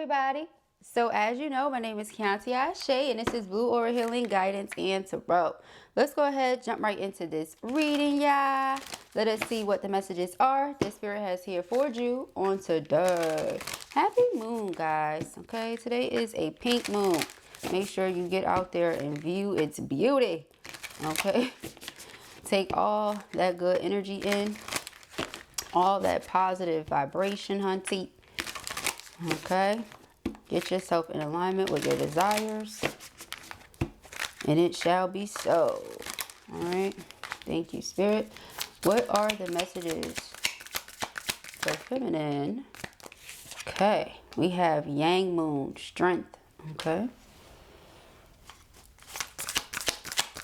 everybody. So as you know, my name is Kianti Ayshea and this is Blue Aura Healing Guidance and Tarot. Let's go ahead, jump right into this reading, y'all. Let us see what the messages are the Spirit has here for you on today. Happy moon, guys. Okay, today is a pink moon. Make sure you get out there and view its beauty. Okay, take all that good energy in, all that positive vibration, hunty. Okay, get yourself in alignment with your desires, and it shall be so. All right, thank you, Spirit. What are the messages for feminine? Okay, we have Yang Moon, strength. Okay,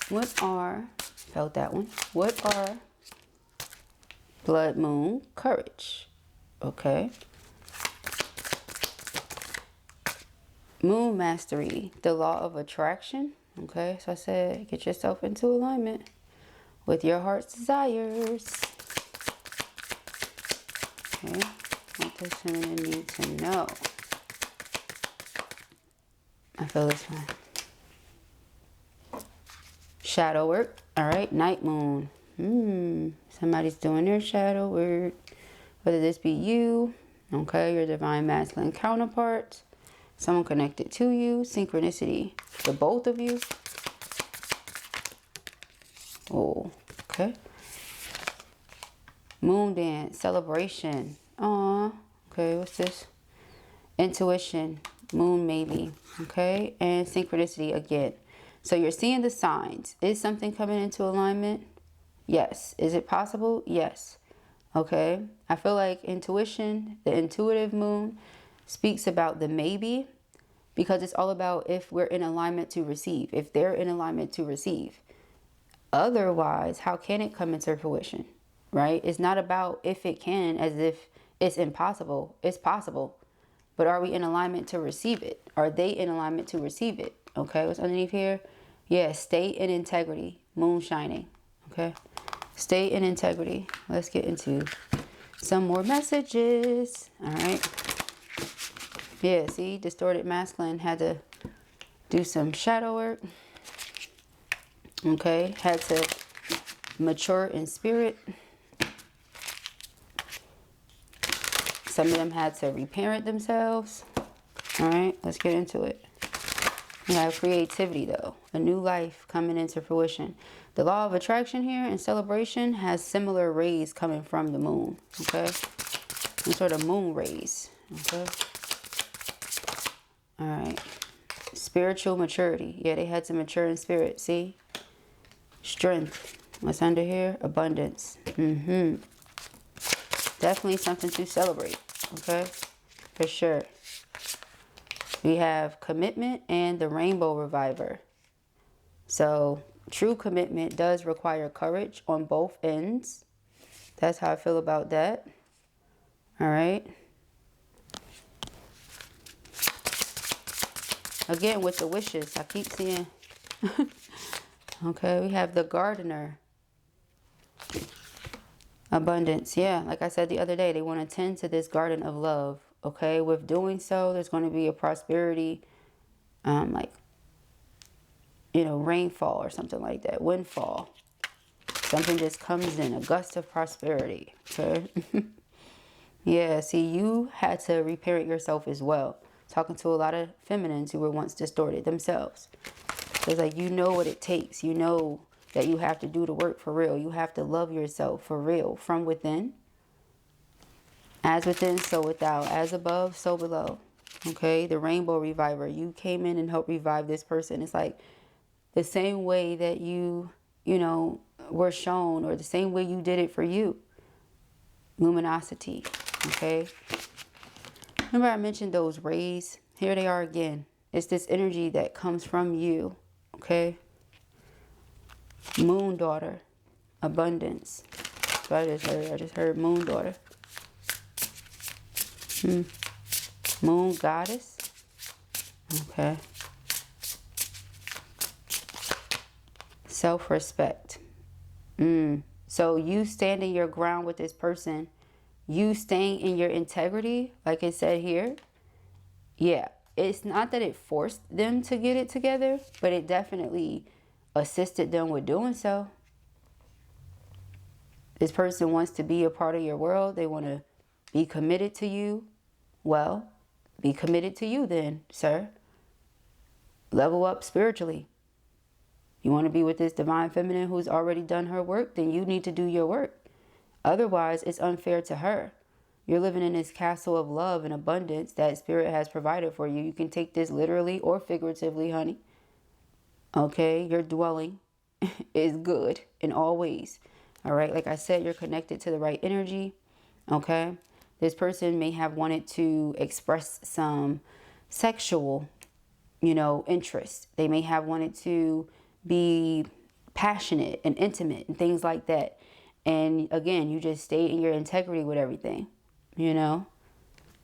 felt that one. What are Blood Moon, courage? Okay. Moon mastery, the law of attraction. Okay, so I said get yourself into alignment with your heart's desires. Okay, what does feminine need to know? I feel this one. Shadow work. All right, night moon. Somebody's doing their shadow work. Whether this be you, okay, your divine masculine counterpart, someone connected to you, synchronicity, the both of you. Oh, okay. Moon dance, celebration. Aw, okay, what's this? Intuition, moon maybe, okay, and synchronicity again. So you're seeing the signs. Is something coming into alignment? Yes. Is it possible? Yes. Okay. I feel like intuition, the intuitive moon, speaks about the maybe, because it's all about if we're in alignment to receive, if they're in alignment to receive. Otherwise, how can it come into fruition, right? It's not about if it can, as if it's impossible. It's possible. But are we in alignment to receive it? Are they in alignment to receive it? Okay, what's underneath here? Yeah, stay in integrity, moon shining. Okay, stay in integrity. Let's get into some more messages. All right. Yeah, see, distorted masculine had to do some shadow work. Okay, had to mature in spirit. Some of them had to reparent themselves. All right, let's get into it. We have creativity, though. A new life coming into fruition. The law of attraction here and celebration has similar rays coming from the moon. Okay, some sort of moon rays. Okay. All right. Spiritual maturity. Yeah, they had to mature in spirit. See? Strength. What's under here? Abundance. Definitely something to celebrate. Okay? For sure. We have commitment and the rainbow reviver. So, true commitment does require courage on both ends. That's how I feel about that. All right? Again, with the wishes, I keep seeing. Okay, we have the gardener. Abundance. Yeah, like I said the other day, they want to tend to this garden of love. Okay, with doing so, there's going to be a prosperity, like, you know, rainfall or something like that. Windfall. Something just comes in, a gust of prosperity. Okay. Yeah, see, you had to repair it yourself as well. Talking to a lot of feminines who were once distorted themselves. It's like, you know what it takes. You know that you have to do the work for real. You have to love yourself for real, from within. As within, so without. As above, so below. Okay, the rainbow reviver. You came in and helped revive this person. It's like the same way that you know, were shown, or the same way you did it for you. Luminosity. Okay. Remember I mentioned those rays? Here they are again. It's this energy that comes from you. Okay. Moon daughter. Abundance. That's what I just heard. I just heard moon daughter. Moon goddess. Okay. Self-respect. So you standing your ground with this person, you staying in your integrity, like it said here, yeah, it's not that it forced them to get it together, but it definitely assisted them with doing so. This person wants to be a part of your world. They want to be committed to you. Well, be committed to you then, sir. Level up spiritually. You want to be with this divine feminine who's already done her work, then you need to do your work. Otherwise, it's unfair to her. You're living in this castle of love and abundance that spirit has provided for you. You can take this literally or figuratively, honey. Okay, your dwelling is good in all ways. All right, like I said, you're connected to the right energy. Okay, this person may have wanted to express some sexual, interest. They may have wanted to be passionate and intimate and things like that. And again, you just stay in your integrity with everything,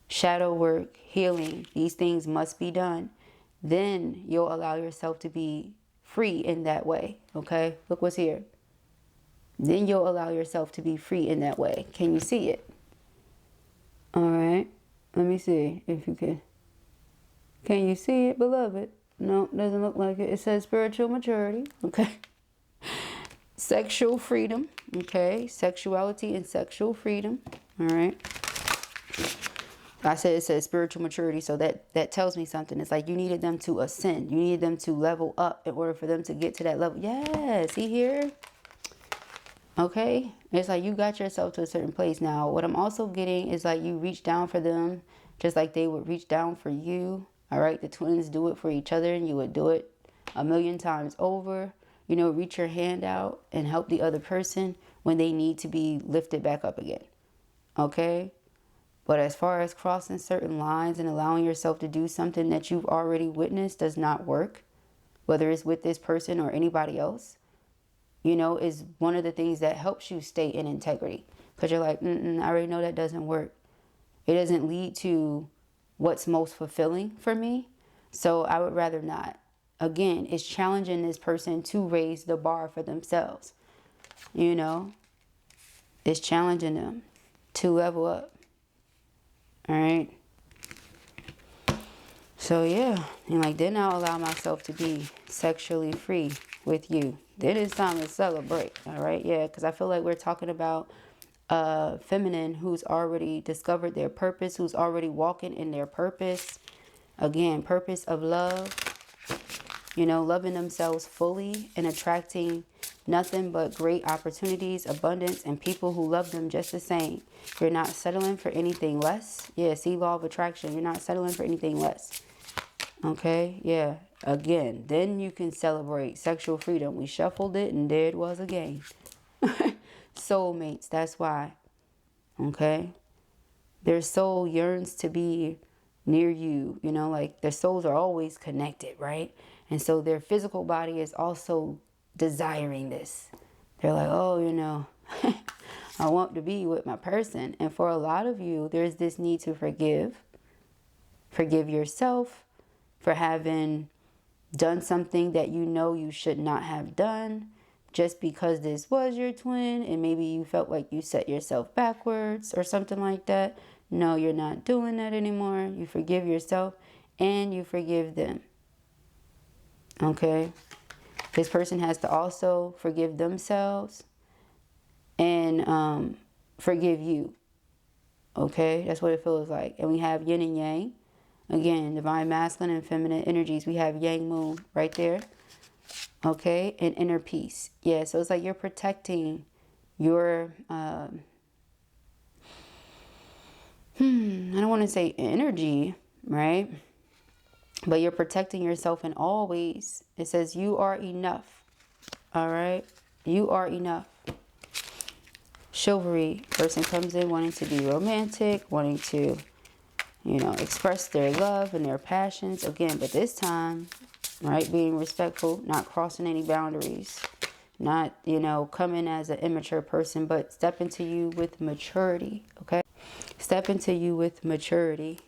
shadow work, healing, these things must be done. Then you'll allow yourself to be free in that way. Okay, look what's here. Then you'll allow yourself to be free in that way. Can you see it? All right, let me see if you can. Can you see it, beloved? No, doesn't look like it. It says spiritual maturity. Okay. Sexual freedom. Okay. Sexuality and sexual freedom. All right. I said it says spiritual maturity, so that tells me something. It's like you needed them to ascend. You needed them to level up in order for them to get to that level. Yeah, see here? Okay. It's like you got yourself to a certain place. Now, what I'm also getting is like you reach down for them just like they would reach down for you. All right, the twins do it for each other, and you would do it 1,000,000 times over. Reach your hand out and help the other person when they need to be lifted back up again. Okay? But as far as crossing certain lines and allowing yourself to do something that you've already witnessed does not work, whether it's with this person or anybody else, is one of the things that helps you stay in integrity. Because you're like, I already know that doesn't work. It doesn't lead to what's most fulfilling for me, so I would rather not. Again, it's challenging this person to raise the bar for themselves. It's challenging them to level up. All right. So yeah, and then I'll allow myself to be sexually free with you. Then it's time to celebrate. All right. Yeah, because I feel like we're talking about feminine who's already discovered their purpose, who's already walking in their purpose. Again, purpose of love, loving themselves fully and attracting nothing but great opportunities, abundance, and people who love them just the same. You're not settling for anything less. Yeah, see, law of attraction. You're not settling for anything less. Okay, yeah. Again, then you can celebrate sexual freedom. We shuffled it and there it was again. Soulmates, that's why. Okay, their soul yearns to be near you, their souls are always connected, right? And so their physical body is also desiring this. They're like, oh, I want to be with my person. And for a lot of you, there's this need to forgive yourself for having done something that you should not have done. Just because this was your twin and maybe you felt like you set yourself backwards or something like that. No, you're not doing that anymore. You forgive yourself and you forgive them. Okay? This person has to also forgive themselves and forgive you. Okay? That's what it feels like. And we have yin and yang. Again, divine masculine and feminine energies. We have yang moon right there. Okay, and inner peace. Yeah, so it's like you're protecting your, I don't want to say energy, right? But you're protecting yourself in all ways. It says you are enough. All right, you are enough. Chivalry, person comes in wanting to be romantic, wanting to, express their love and their passions. Again, but this time, right, being respectful, not crossing any boundaries, not, coming as an immature person, but step into you with maturity, okay? Step into you with maturity.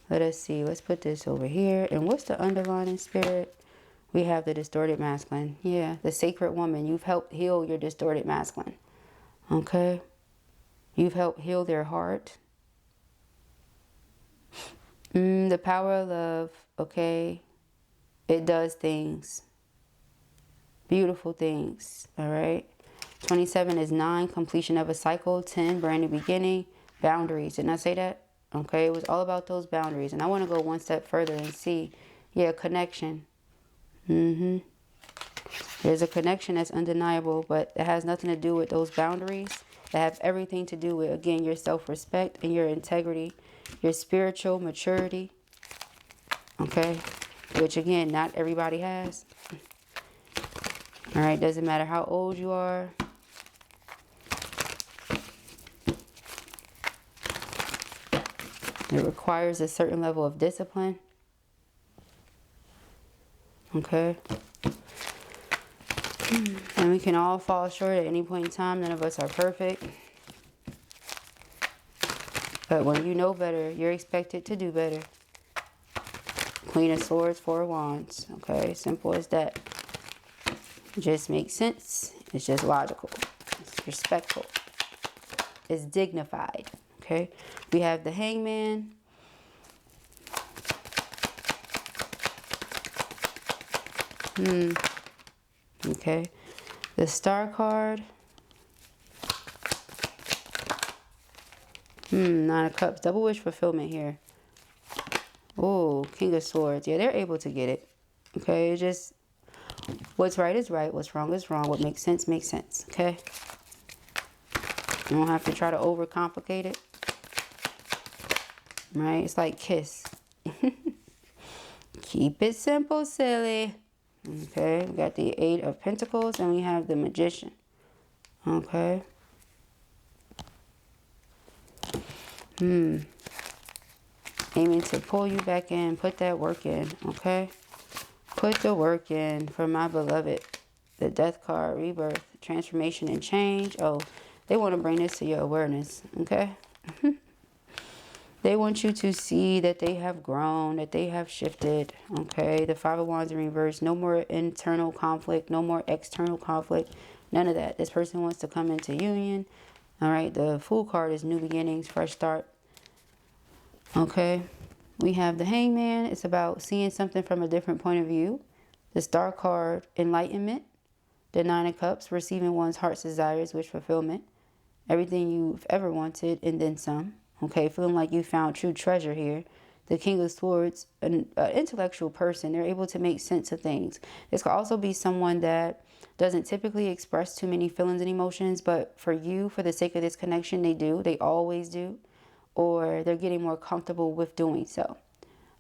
Let us see. Let's put this over here. And what's the underlying spirit? We have the distorted masculine. Yeah, the sacred woman. You've helped heal your distorted masculine, okay? You've helped heal their heart. The power of love, okay? It does things. Beautiful things, all right? 27 is 9, completion of a cycle. 10, brand new beginning. Boundaries. Didn't I say that? Okay, it was all about those boundaries. And I want to go one step further and see, yeah, connection. There's a connection that's undeniable, but it has nothing to do with those boundaries. It have everything to do with, again, your self-respect and your integrity, your spiritual maturity, okay? Which, again, not everybody has. All right, doesn't matter how old you are. It requires a certain level of discipline. Okay. And we can all fall short at any point in time. None of us are perfect. But when you know better, you're expected to do better. Queen of Swords, Four of Wands. Okay, simple as that. It just makes sense. It's just logical. It's respectful. It's dignified. Okay. We have the Hangman. Okay. The Star card. Nine of Cups. Double wish fulfillment here. Oh, King of Swords. Yeah, they're able to get it. Okay, it's just what's right is right. What's wrong is wrong. What makes sense makes sense. Okay. You don't have to try to overcomplicate it. Right? It's like Kiss. Keep it simple, silly. Okay, we got the Eight of Pentacles and we have the Magician. Okay. Aiming to pull you back in. Put that work in. Okay. Put the work in for my beloved. The Death card, Rebirth, transformation and change. Oh, they want to bring this to your awareness. Okay. They want you to see that they have grown, that they have shifted. Okay. The Five of Wands in reverse. No more internal conflict. No more external conflict. None of that. This person wants to come into union. All right. The Fool card is new beginnings, fresh start. Okay. We have the Hangman. It's about seeing something from a different point of view. The Star card, enlightenment. The Nine of Cups, receiving one's heart's desires, wish fulfillment. Everything you've ever wanted and then some. Okay, feeling like you found true treasure here. The King of Swords, an intellectual person. They're able to make sense of things. This could also be someone that doesn't typically express too many feelings and emotions, but for you, for the sake of this connection, they do. They always do. Or they're getting more comfortable with doing so.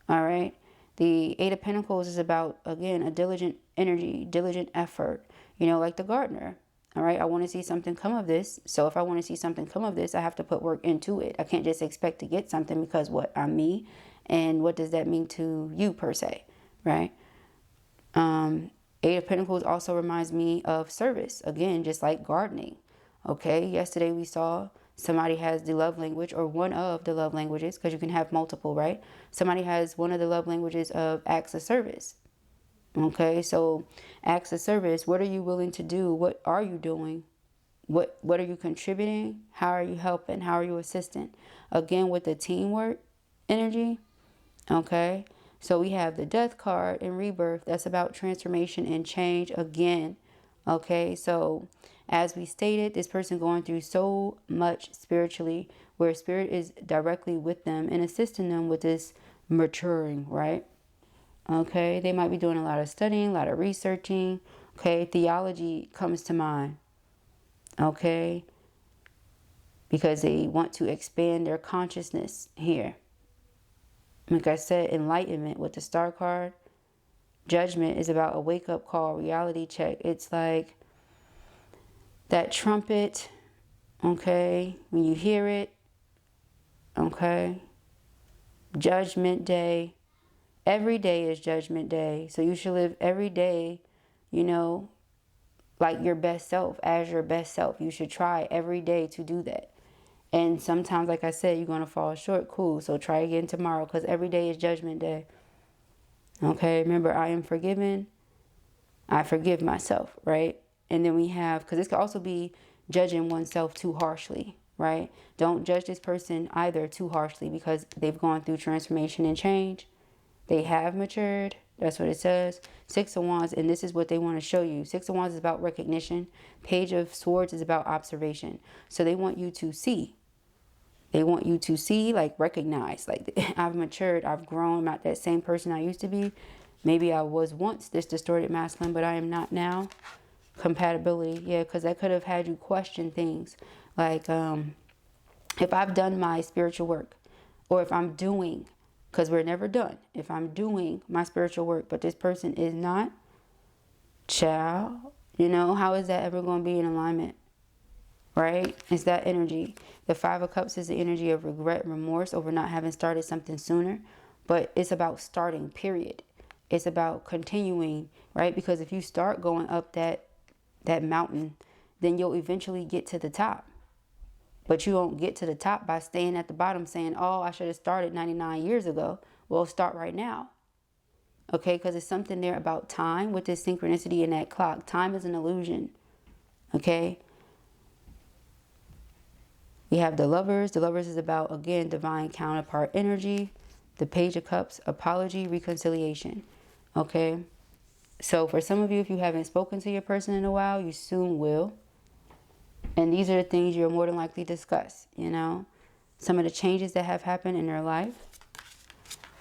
All right. The Eight of Pentacles is about, again, a diligent energy, diligent effort, you know, like the gardener. All right. I want to see something come of this. So if I want to see something come of this, I have to put work into it. I can't just expect to get something because what? I'm me. And what does that mean to you per se? Right. Eight of Pentacles also reminds me of service. Again, just like gardening. Okay. Yesterday we saw somebody has the love language or one of the love languages, because you can have multiple, right? Somebody has one of the love languages of acts of service. Okay, so acts of service, what are you willing to do? What are you doing? What are you contributing? How are you helping? How are you assisting? Again, with the teamwork energy. Okay, so we have the Death card in Rebirth. That's about transformation and change again. Okay, so as we stated, this person going through so much spiritually, where spirit is directly with them and assisting them with this maturing, right? Okay, they might be doing a lot of studying, a lot of researching. Okay, theology comes to mind. Okay, because they want to expand their consciousness here. Like I said, enlightenment with the Star card. Judgment is about a wake-up call, reality check. It's like that trumpet, okay, when you hear it, okay, Judgment Day. Every day is Judgment Day. So you should live every day, you know, like your best self, as your best self. You should try every day to do that. And sometimes, like I said, you're going to fall short. Cool. So try again tomorrow, because every day is Judgment Day. Okay, remember, I am forgiven. I forgive myself, right? And then we have, because this could also be judging oneself too harshly. right? Don't judge this person either too harshly, because they've gone through transformation and change. They have matured. That's what it says. Six of Wands, and this is what they want to show you. Six of Wands is about recognition. Page of Swords is about observation. So they want you to see. They want you to see, like recognize, like I've matured, I've grown, I'm not that same person I used to be. Maybe I was once this distorted masculine, but I am not now. Compatibility, yeah, because that could have had you question things. Like if I've done my spiritual work, or if I'm doing, because we're never done, if I'm doing my spiritual work, but this person is not, child, you know, how is that ever going to be in alignment? Right? It's that energy. The Five of Cups is the energy of regret, remorse over not having started something sooner. But it's about starting, period. It's about continuing, right? Because if you start going up that mountain, then you'll eventually get to the top. But you won't get to the top by staying at the bottom saying, oh, I should have started 99 years ago. Well, start right now. Okay? Because it's something there about time with this synchronicity in that clock. Time is an illusion. Okay? We have the Lovers. The Lovers is about, again, divine counterpart energy. The Page of Cups, apology, reconciliation. Okay? So for some of you, if you haven't spoken to your person in a while, you soon will. And these are the things you're more than likely to discuss, you know. Some of the changes that have happened in their life.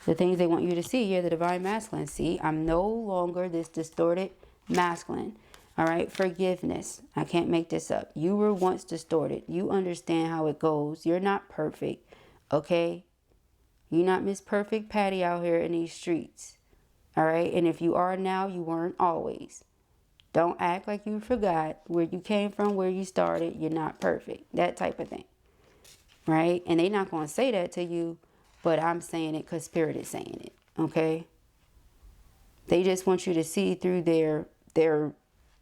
The things they want you to see. Yeah, the divine masculine. See, I'm no longer this distorted masculine. All right, forgiveness. I can't make this up. You were once distorted. You understand how it goes. You're not perfect, okay? You're not Miss Perfect Patty out here in these streets, all right? And if you are now, you weren't always. Don't act like you forgot where you came from, where you started. You're not perfect. That type of thing, right? And they're not going to say that to you, but I'm saying it because Spirit is saying it, okay? They just want you to see through their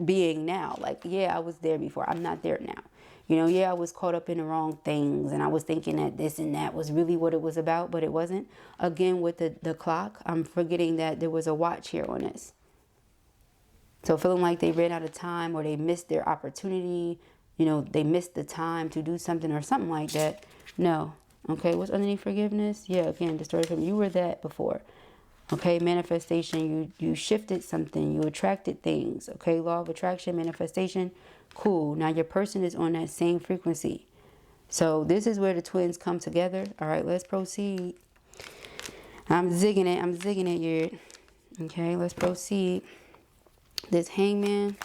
being now. Like, yeah, I was there before. I'm not there now. You know, yeah, I was caught up in the wrong things, and I was thinking that this and that was really what it was about, but it wasn't. Again, with the clock, I'm forgetting that there was a watch here on this. So feeling like they ran out of time, or they missed their opportunity, you know, they missed the time to do something or something like that. No. Okay, what's underneath forgiveness? Yeah, again, distorted from you were that before. Okay, manifestation, you shifted something, you attracted things. Okay, law of attraction, manifestation, cool. Now your person is on that same frequency. So this is where the twins come together. All right, let's proceed. I'm zigging it, Yurt. Okay, let's proceed. This Hangman.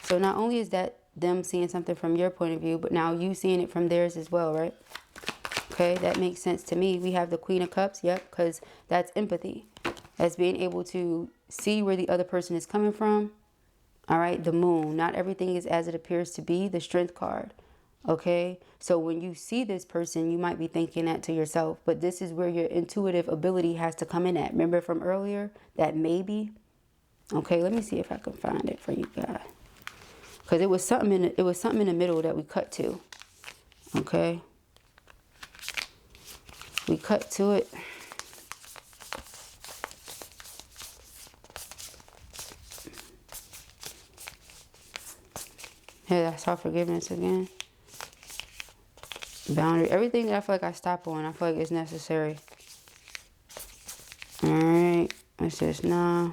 So not only is that them seeing something from your point of view, but now you seeing it from theirs as well, right? Okay, that makes sense to me. We have the Queen of Cups, yep, because that's empathy. That's being able to see where the other person is coming from. All right, the Moon. Not everything is as it appears to be, the Strength card. Okay, so when you see this person, you might be thinking that to yourself, but this is where your intuitive ability has to come in at. Remember from earlier, that maybe? Okay, let me see if I can find it for you guys. Because it was something in the middle that we cut to. Okay. We cut to it. Yeah, I saw forgiveness again. Boundary. Everything that I feel like I stop on, I feel like it's necessary. Alright. It's just, nah.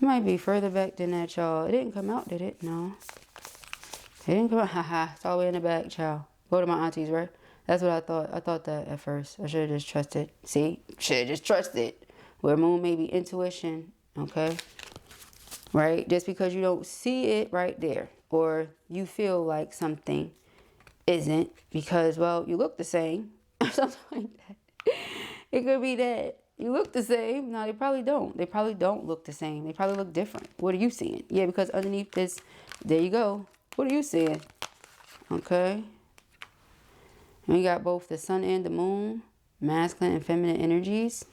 It might be further back than that, y'all. It didn't come out, did it? No. It didn't come out. Haha. It's all the way in the back, child. Go to my aunties, right? That's what I thought. I thought that at first. I should have just trusted. See? Should have just trusted. Where Moon may be intuition. Okay? Right? Just because you don't see it right there. Or you feel like something isn't. Because, well, you look the same. Or something like that. It could be that. You look the same. No, they probably don't. They probably don't look the same. They probably look different. What are you seeing? Yeah, because underneath this, there you go. What are you seeing? Okay? And we got both the Sun and the Moon, masculine and feminine energies.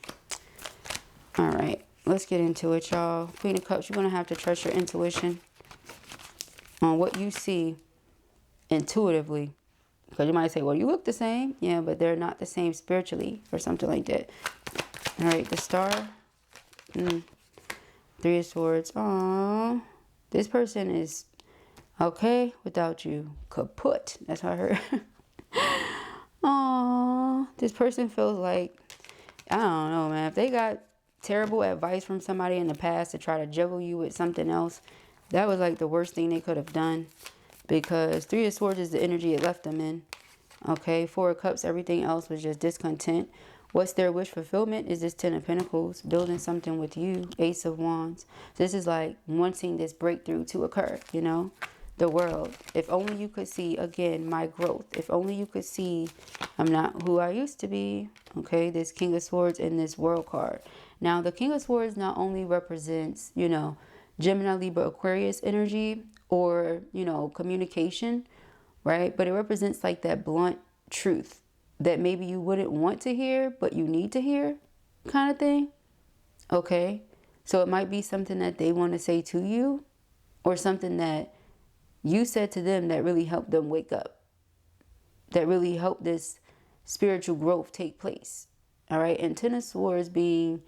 All right, let's get into it, y'all. Queen of Cups, you're going to have to trust your intuition on what you see intuitively. Because you might say, well, you look the same. Yeah, but they're not the same spiritually or something like that. All right, the Star. Three of Swords. Aww. This person is Okay, without you, kaput. That's what I heard. Aww, this person feels like, I don't know, man. If they got terrible advice from somebody in the past to try to juggle you with something else, that was like the worst thing they could have done. Because 3 of Swords is the energy it left them in. Okay, 4 of Cups, everything else was just discontent. What's their wish fulfillment is this 10 of Pentacles, building something with you, Ace of Wands. This is like wanting this breakthrough to occur, you know, the world. If only you could see, again, my growth. If only you could see I'm not who I used to be. Okay, this King of Swords and this World card. Now, the King of Swords not only represents, you know, Gemini, Libra, Aquarius energy or, you know, communication, right? But it represents like that blunt truth that maybe you wouldn't want to hear, but you need to hear kind of thing. Okay. So it might be something that they want to say to you or something that you said to them that really helped them wake up, that really helped this spiritual growth take place. All right. And 10 of Swords being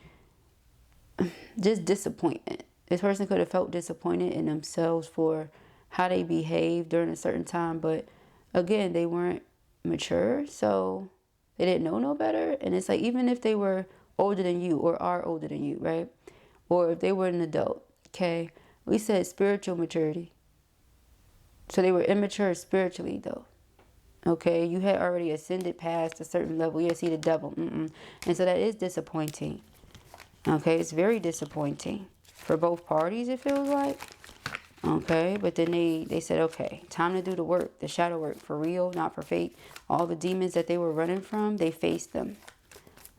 just disappointment. This person could have felt disappointed in themselves for how they behaved during a certain time. But again, they weren't mature, so they didn't know no better. And it's like, even if they were older than you or are older than you, right? Or if they were an adult, okay? We said spiritual maturity. So they were immature spiritually, though. Okay? You had already ascended past a certain level. You see the devil. And so that is disappointing. Okay? It's very disappointing for both parties, it feels like. Okay, but then they said, okay, time to do the work, the shadow work, for real, not for fake. All the demons that they were running from, they faced them.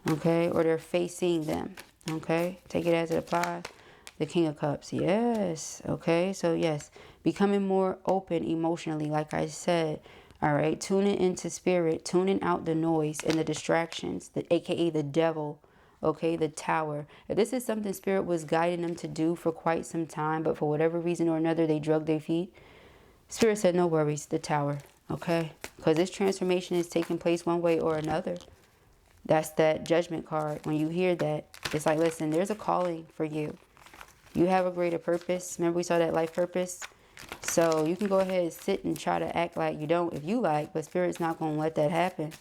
Okay, or they're facing them. Okay, take it as it applies. The King of Cups, yes. Okay, so yes, becoming more open emotionally, like I said. All right, tuning into spirit, tuning out the noise and the distractions, aka the devil. Okay, the Tower. If this is something Spirit was guiding them to do for quite some time, but for whatever reason or another, they drug their feet. Spirit said, no worries, the Tower. Okay, because this transformation is taking place one way or another. That's that Judgment card. When you hear that, it's like, listen, there's a calling for you. You have a greater purpose. Remember we saw that life purpose? So you can go ahead and sit and try to act like you don't if you like, but Spirit's not going to let that happen.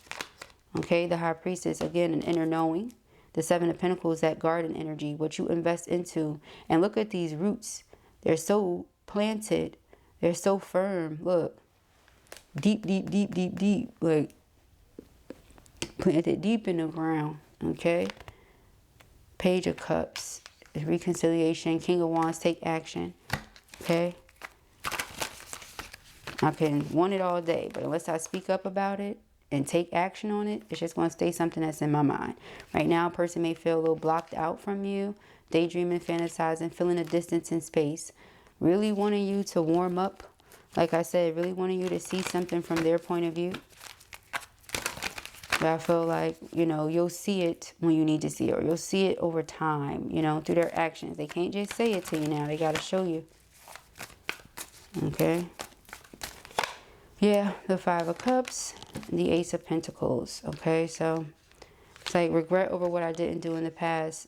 Okay, the High Priestess, again, an inner knowing. The 7 of Pentacles, that garden energy, what you invest into. And look at these roots. They're so planted. They're so firm. Look. Deep, deep, deep, deep, deep. Like, planted deep in the ground. Okay? Page of Cups. Reconciliation. King of Wands, take action. Okay? I can want it all day, but unless I speak up about it and take action on it, it's just going to stay something that's in my mind. Right now, a person may feel a little blocked out from you, daydreaming, fantasizing, feeling a distance in space, really wanting you to warm up. Like I said, really wanting you to see something from their point of view. But I feel like, you know, you'll see it when you need to see it, or you'll see it over time, you know, through their actions. They can't just say it to you now. They got to show you. Okay. Yeah, the 5 of Cups, the Ace of Pentacles. Okay, so it's like regret over what I didn't do in the past,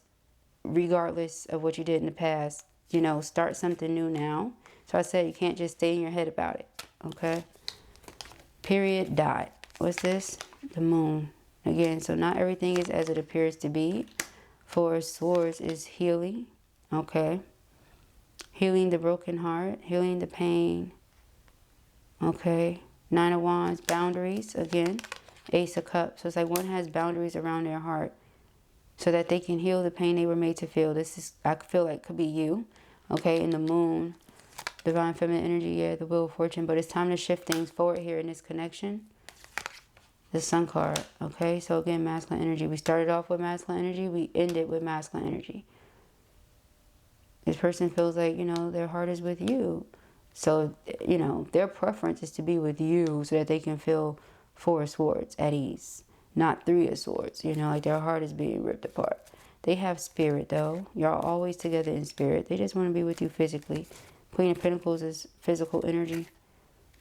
regardless of what you did in the past. You know, start something new now. So I said you can't just stay in your head about it. Okay. Period. Dot. What's this? The Moon. Again, so not everything is as it appears to be. 4 of Swords is healing. Okay. Healing the broken heart. Healing the pain. Okay. 9 of Wands, boundaries. Again, Ace of Cups. So it's like one has boundaries around their heart so that they can heal the pain they were made to feel. This is, I feel like, could be you. Okay. In the Moon, divine feminine energy. Yeah, the Wheel of Fortune. But it's time to shift things forward here in this connection. The Sun card. Okay. So again, masculine energy. We started off with masculine energy. We ended with masculine energy. This person feels like, you know, their heart is with you. So, you know, their preference is to be with you so that they can feel 4 of Swords at ease. Not 3 of Swords, you know, like their heart is being ripped apart. They have spirit, though. Y'all always together in spirit. They just want to be with you physically. Queen of Pentacles is physical energy.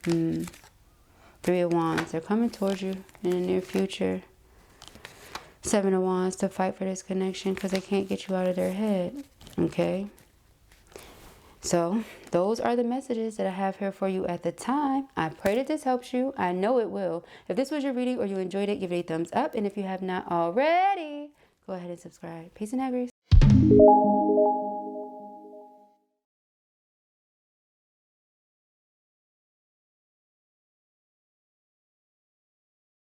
3 of Wands. They're coming towards you in the near future. 7 of Wands to fight for this connection because they can't get you out of their head. Okay? So those are the messages that I have here for you at the time. I pray that this helps you. I know it will. If this was your reading or you enjoyed it, give it a thumbs up. And if you have not already, go ahead and subscribe. Peace and hair, Grace.